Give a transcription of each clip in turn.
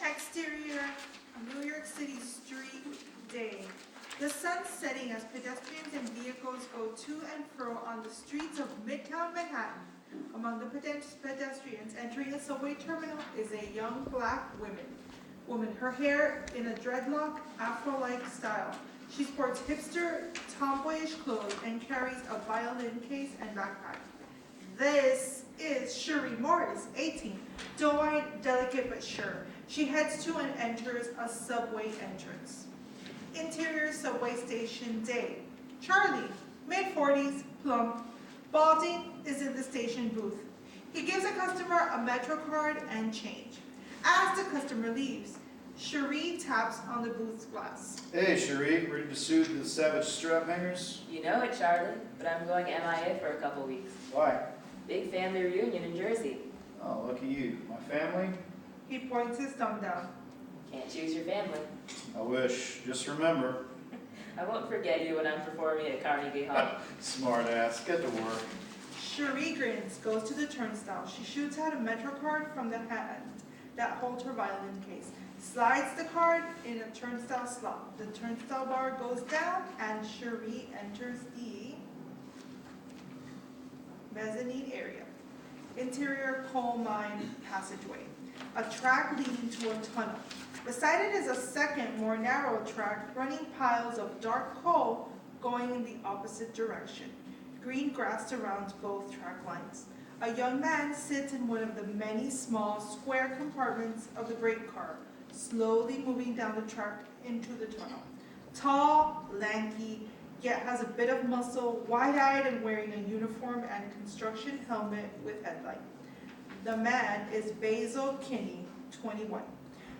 Exterior, New York City street day. The sun's setting as pedestrians and vehicles go to and fro on the streets of Midtown Manhattan. Among the pedestrians entering a subway terminal is a young black woman, her hair in a dreadlock, afro-like style. She sports hipster, tomboyish clothes and carries a violin case and backpack. This is Cherie Morris, 18, doe-eyed, delicate but sure. She heads to and enters a subway entrance. Interior subway station day. Charlie, mid-40s, plump, balding, is in the station booth. He gives a customer a Metro card and change. As the customer leaves, Cherie taps on the booth's glass. Hey, Cherie, ready to soothe the savage strap hangers? You know it, Charlie, but I'm going MIA for a couple weeks. Why? Big family reunion in Jersey. Oh, lucky you. My family? He points his thumb down. Can't choose your family. I wish. Just remember. I won't forget you when I'm performing at Carnegie Hall. Smart ass. Get to work. Cherie grins, goes to the turnstile. She shoots out a Metro card from the hand that holds her violin case. Slides the card in a turnstile slot. The turnstile bar goes down and Cherie enters the mezzanine area. Interior coal mine passageway. A track leading to a tunnel. Beside it is a second, more narrow track running piles of dark coal going in the opposite direction. Green grass surrounds both track lines. A young man sits in one of the many small square compartments of the brake car, slowly moving down the track into the tunnel. Tall, lanky, yet has a bit of muscle, wide-eyed and wearing a uniform and construction helmet with headlight. The man is Basil Kinney, 21.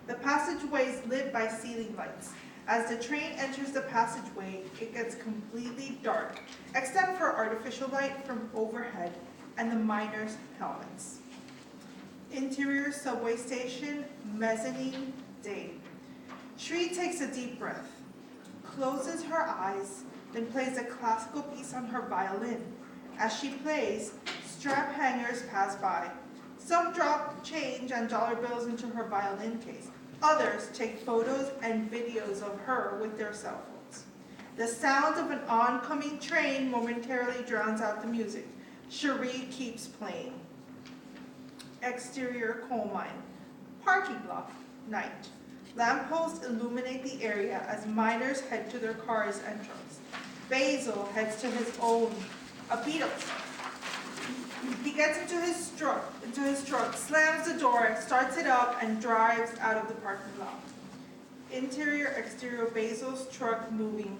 The passageway is lit by ceiling lights. As the train enters the passageway, it gets completely dark, except for artificial light from overhead and the miners' helmets. Interior subway station, mezzanine day. Cherie takes a deep breath, closes her eyes, then plays a classical piece on her violin. As she plays, strap hangers pass by. Some drop change and dollar bills into her violin case. Others take photos and videos of her with their cell phones. The sound of an oncoming train momentarily drowns out the music. Cherie keeps playing. Exterior coal mine. Parking lot. Night. Lampposts illuminate the area as miners head to their car's entrance. Basil heads to his own, a Beetle. He gets into his truck, slams the door, starts it up, and drives out of the parking lot. Interior, exterior, Basil's truck moving.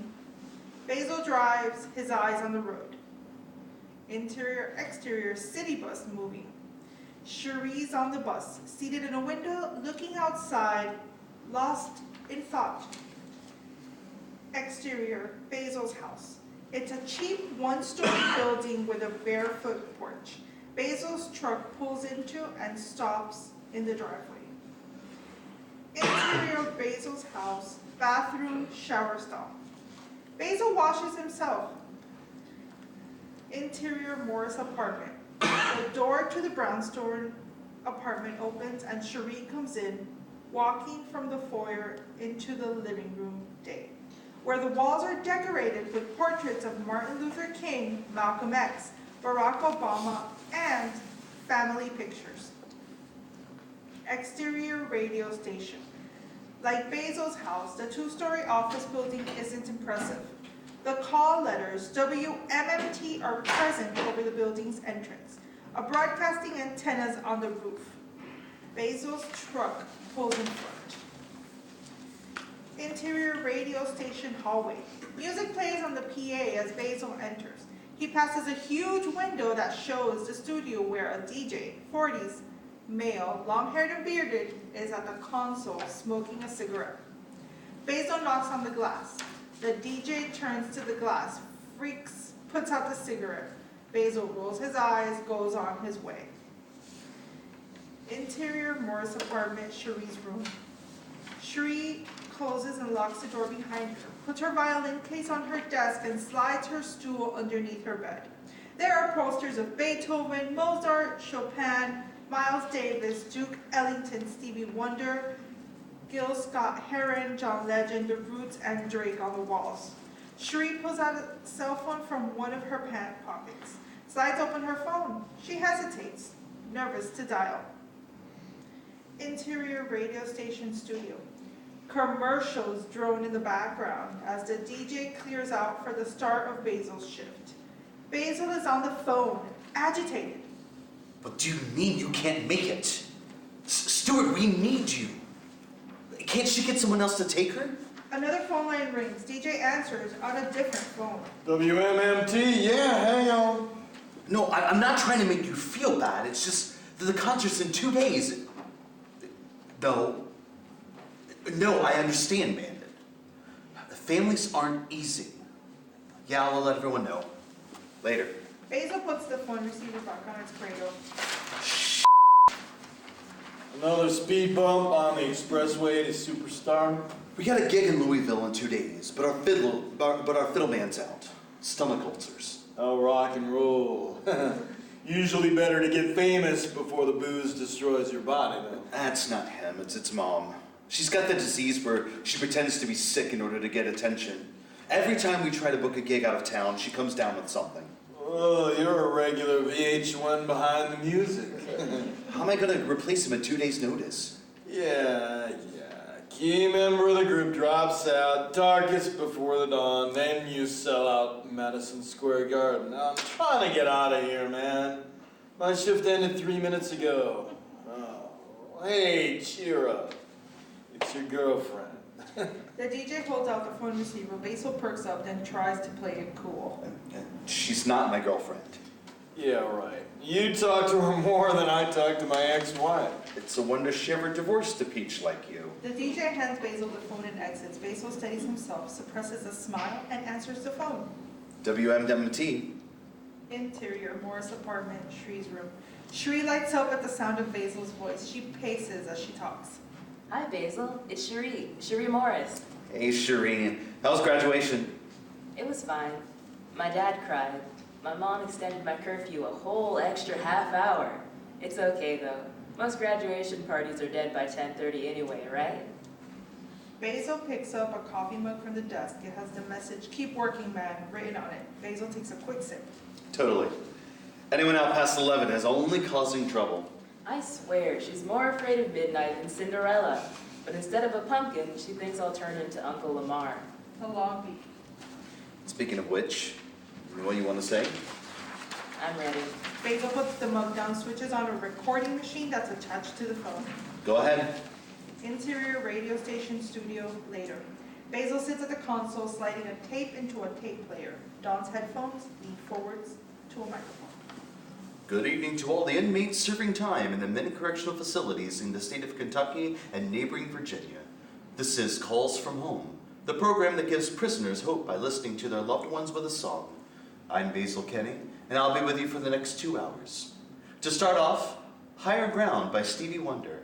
Basil drives, his eyes on the road. Interior, exterior, city bus moving. Cherie's on the bus, seated in a window, looking outside, lost in thought. Exterior, Basil's house. It's a cheap one-story building with a barefoot porch. Basil's truck pulls into and stops in the driveway. Interior, Basil's house, bathroom, shower stall. Basil washes himself. Interior, Morris apartment. The door to the brownstone apartment opens and Cherie comes in, walking from the foyer into the living room day, where the walls are decorated with portraits of Martin Luther King, Malcolm X, Barack Obama, and family pictures. Exterior radio station. Like Basil's house, the two-story office building isn't impressive. The call letters WMMT are present over the building's entrance. A broadcasting antenna is on the roof. Basil's truck pulls in front. Interior radio station hallway. Music plays on the PA as Basil enters. He passes a huge window that shows the studio where a DJ, 40s, male, long-haired and bearded, is at the console smoking a cigarette. Basil knocks on the glass. The DJ turns to the glass, freaks, puts out the cigarette. Basil rolls his eyes, goes on his way. Interior Morris apartment, Cherie's room. Cherie closes and locks the door behind her, puts her violin case on her desk, and slides her stool underneath her bed. There are posters of Beethoven, Mozart, Chopin, Miles Davis, Duke Ellington, Stevie Wonder, Gil Scott Heron, John Legend, The Roots, and Drake on the walls. Cherie pulls out a cell phone from one of her pant pockets, slides open her phone. She hesitates, nervous to dial. Interior radio station studio. Commercials drone in the background as the DJ clears out for the start of Basil's shift. Basil is on the phone, agitated. What do you mean you can't make it? Stuart, we need you. Can't she get someone else to take her? Another phone line rings. DJ answers on a different phone. WMMT, yeah, hang on. No, I'm not trying to make you feel bad. It's just that the concert's in 2 days. No, I understand, man. Families aren't easy. Yeah, I'll let everyone know. Later. Basil puts the phone receiver back on its cradle. Another speed bump on the expressway to Superstar. We got a gig in Louisville in 2 days, but our fiddle man's out. Stomach ulcers. Oh, rock and roll. Usually better to get famous before the booze destroys your body, though. That's not him, it's mom. She's got the disease where she pretends to be sick in order to get attention. Every time we try to book a gig out of town, she comes down with something. Oh, you're a regular VH1 behind the music. How am I gonna replace him at 2 days' notice? Yeah. Key member of the group drops out, darkest before the dawn, then you sell out Madison Square Garden. I'm trying to get out of here, man. My shift ended 3 minutes ago. Oh, hey, cheer up. It's your girlfriend. The DJ holds out the phone receiver. Basil perks up, then tries to play it cool. She's not my girlfriend. Yeah, right. You talk to her more than I talk to my ex-wife. It's a wonder she ever divorced a peach like you. The DJ hands Basil the phone and exits. Basil steadies himself, suppresses a smile, and answers the phone. WMMT. Interior, Morris apartment, Shrie's room. Shrie lights up at the sound of Basil's voice. She paces as she talks. Hi, Basil. It's Cherie Morris. Hey, Shireen. How was graduation? It was fine. My dad cried. My mom extended my curfew a whole extra half hour. It's okay, though. Most graduation parties are dead by 10:30 anyway, right? Basil picks up a coffee mug from the desk. It has the message, "Keep working, man," written on it. Basil takes a quick sip. Totally. Anyone out past 11 is only causing trouble. I swear, she's more afraid of midnight than Cinderella. But instead of a pumpkin, she thinks I'll turn into Uncle Lamar. A long beat. Speaking of which, you know what you want to say? I'm ready. Basil puts the mug down, switches on a recording machine that's attached to the phone. Go ahead. Interior radio station studio later. Basil sits at the console, sliding a tape into a tape player. Dons headphones, lean forwards to a microphone. Good evening to all the inmates serving time in the many correctional facilities in the state of Kentucky and neighboring Virginia. This is Calls from Home, the program that gives prisoners hope by listening to their loved ones with a song. I'm Basil Kenny, and I'll be with you for the next 2 hours. To start off, Higher Ground by Stevie Wonder.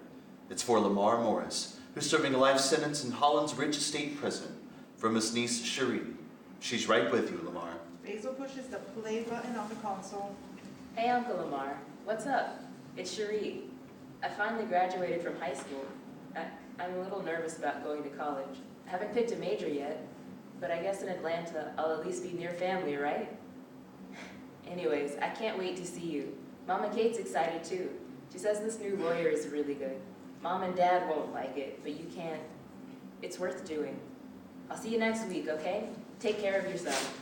It's for Lamar Morris, who's serving a life sentence in Holland's Ridge State Prison, from his niece Cherie. She's right with you, Lamar. Basil pushes the play button on the console. Hey, Uncle Lamar. What's up? It's Cherie. I finally graduated from high school. I'm a little nervous about going to college. I haven't picked a major yet, but I guess in Atlanta, I'll at least be near family, right? Anyways, I can't wait to see you. Mama Kate's excited too. She says this new lawyer is really good. Mom and Dad won't like it, but you can't. It's worth doing. I'll see you next week, okay? Take care of yourself.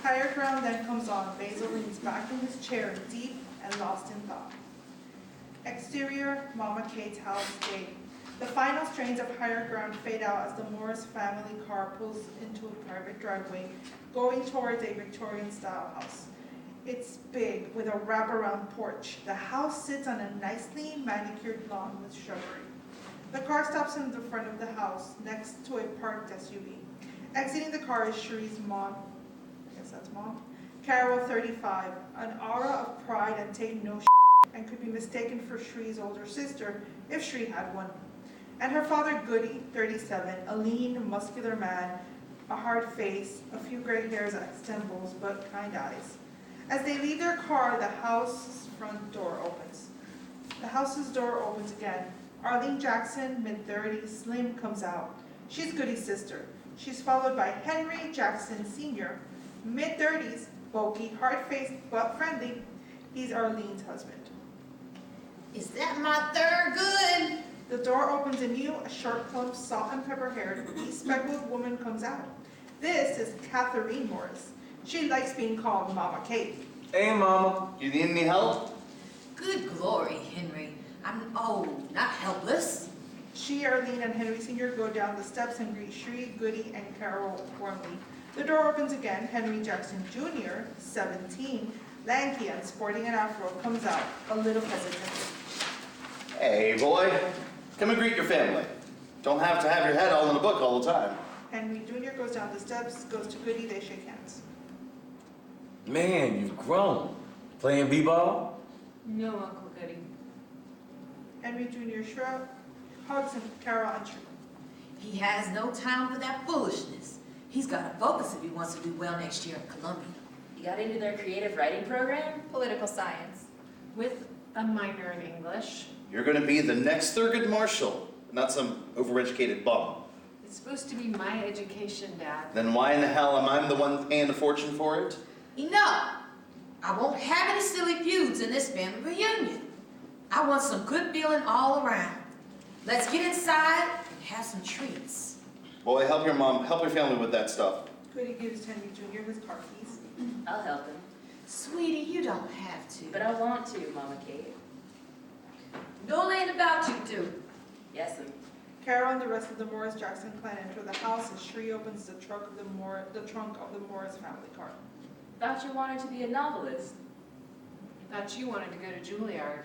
Higher Ground then comes on. Basil leans back in his chair, deep and lost in thought. Exterior, Mama Kate's house gate. The final strains of Higher Ground fade out as the Morris family car pulls into a private driveway, going towards a Victorian-style house. It's big, with a wraparound porch. The house sits on a nicely manicured lawn with shrubbery. The car stops in the front of the house, next to a parked SUV. Exiting the car is Cherie's mom. I guess that's mom. Carol, 35, an aura of pride and take no and could be mistaken for Cherie's older sister if Cherie had one. And her father, Goody, 37, a lean, muscular man, a hard face, a few gray hairs at his temples, but kind eyes. As they leave their car, the house's front door opens. The house's door opens again. Arlene Jackson, mid-30s, slim, comes out. She's Goody's sister. She's followed by Henry Jackson Sr., mid-30s, bulky, hard-faced, but friendly. He's Arlene's husband. Is that my third good? The door opens anew, a short, plump, salt and pepper-haired, bespectacled woman comes out. This is Catherine Morris. She likes being called Mama Kate. Hey, Mama. You need any help? Good glory, Henry. I'm old, not helpless. She, Arlene, and Henry Sr. go down the steps and greet Shri, Goody, and Carol warmly. The door opens again. Henry Jackson Jr., 17, lanky and sporting an afro, comes out, a little hesitant. Hey, boy. Come and greet your family. Don't have to have your head all in a book all the time. Henry Jr. goes down the steps, goes to Goody, they shake hands. Man, you've grown. Playing b-ball? No, Uncle Goody. Henry Jr. hugs Carol and Shri. He has no time for that foolishness. He's got to focus if he wants to do well next year in Columbia. You got into their creative writing program? Political science, with a minor in English. You're going to be the next Thurgood Marshall, not some overeducated bum. It's supposed to be my education, Dad. Then why in the hell am I the one paying a fortune for it? Enough! I won't have any silly feuds in this family reunion. I want some good feeling all around. Let's get inside and have some treats. Boy, help your family with that stuff. Goody gives Henry Jr. his car keys. I'll help him. Sweetie, you don't have to. But I want to, Mama Kate. No laying about you do. Yes'm. Carol and the rest of the Morris Jackson clan enter the house as Shri opens the trunk of the Morris family car. Thought you wanted to be a novelist. Thought you wanted to go to Juilliard.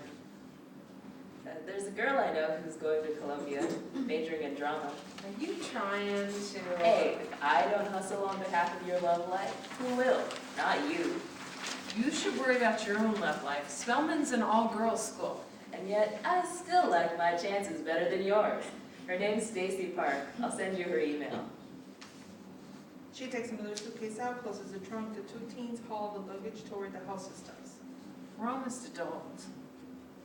There's a girl I know who's going to Columbia, majoring in drama. Are you trying to... Hey, if I don't hustle on behalf of your love life, who will? Not you. You should worry about your own love life. Spelman's an all-girls school. And yet, I still like my chances better than yours. Her name's Stacy Park. I'll send you her email. She takes another suitcase out, closes the trunk. The two teens haul the luggage toward the house's steps. We're almost adults.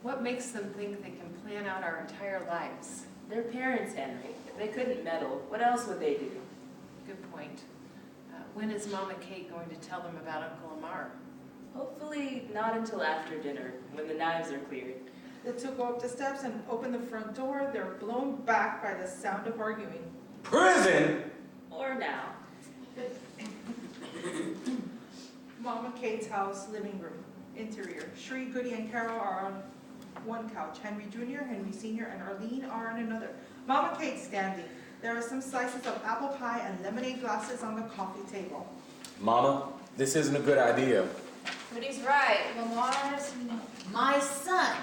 What makes them think they can plan out our entire lives? They're parents, Henry. If they couldn't meddle, what else would they do? Good point. When is Mama Kate going to tell them about Uncle Amar? Hopefully not until after dinner, when the knives are cleared. The two go up the steps and open the front door. They're blown back by the sound of arguing. Prison? Or now. Mama Kate's house, living room, interior. Shri, Goody, and Carol are on one couch. Henry Jr., Henry Sr., and Arlene are on another. Mama Kate's standing. There are some slices of apple pie and lemonade glasses on the coffee table. Mama, this isn't a good idea. But he's right. Lamar's my son,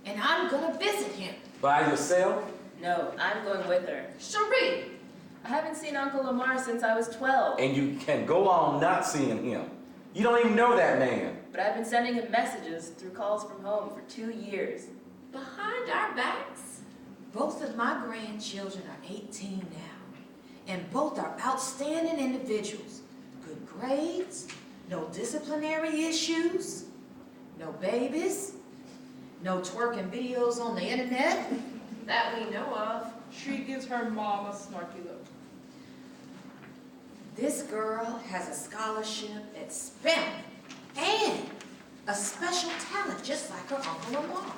and I'm gonna visit him. By yourself? No, I'm going with her. Cherie, I haven't seen Uncle Lamar since I was 12. And you can go on not seeing him. You don't even know that man. But I've been sending him messages through calls from home for 2 years. behind our backs, both of my grandchildren are 18 now, and both are outstanding individuals. Good grades, no disciplinary issues, no babies, no twerking videos on the internet that we know of. Shri gives her mom a snarky look. This girl has a scholarship at Spelman and a special talent just like her Uncle Lamar.